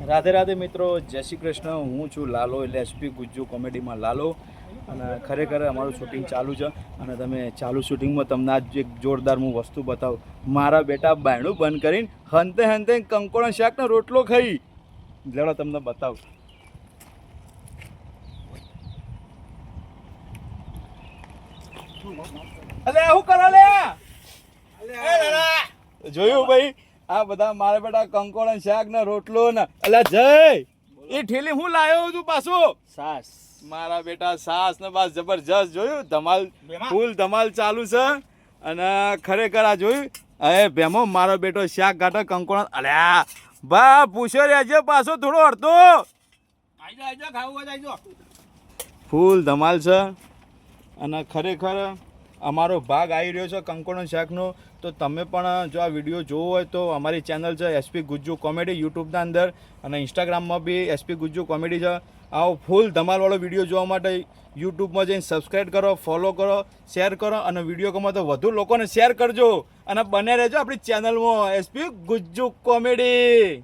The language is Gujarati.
રાધે રાધે મિત્રો, જય શ્રી કૃષ્ણ. હું છું લાલો, એટલે એસપી ગુજ્જુ કોમેડીમાં લાલો. અને ખરેખર અમારું શૂટિંગ ચાલુ છે અને તમે ચાલુ શૂટિંગમાં તમને આજ એક જોરદાર હું વસ્તુ બતાવું. મારા બેટા બાયણું બંધ કરીને હંતે હંતે કંકોડા શાકનો રોટલો ખાઈ લેડો તમને બતાવું. અલે શું કરો લે? જોયું ભાઈ, આ બધા મારા બેટા કંકોડા શાક ને રોટલો ને અલ્યા જય એ ઠેલી હું લાયો છું પાછો સાસ. મારા બેટા સાસ ને બસ જબરજસ્ત જોયું, ધમાલ ફૂલ ધમાલ ચાલુ છે. અને ખરેખર આ જોયું અરે ભેમો મારો બેટો શાક ગાટો કંકોડા. અલ્યા બા પૂછો રહેજો પાછો થોડો અડધો ફૂલ ધમાલ છે. અને ખરેખર અમારો ભાગ આવી રહ્યો છે કંકોડા શાકનો. તો તમે પણ જો આ વિડીયો જોવો હોય તો અમારી ચેનલ છે એસપી ગુજ્જુ કોમેડી યુટ્યુબના અંદર, અને ઇન્સ્ટાગ્રામમાં બી એસપી ગુજ્જુ કોમેડી છે. આવો ફૂલ ધમાલવાળો વિડીયો જોવા માટે યુટ્યુબમાં જઈને સબસ્ક્રાઈબ કરો, ફોલો કરો, શેર કરો, અને વિડીયો ગમે તો વધુ લોકોને શેર કરજો. અને બને રહેજો આપણી ચેનલમાં એસપી ગુજ્જુ કોમેડી.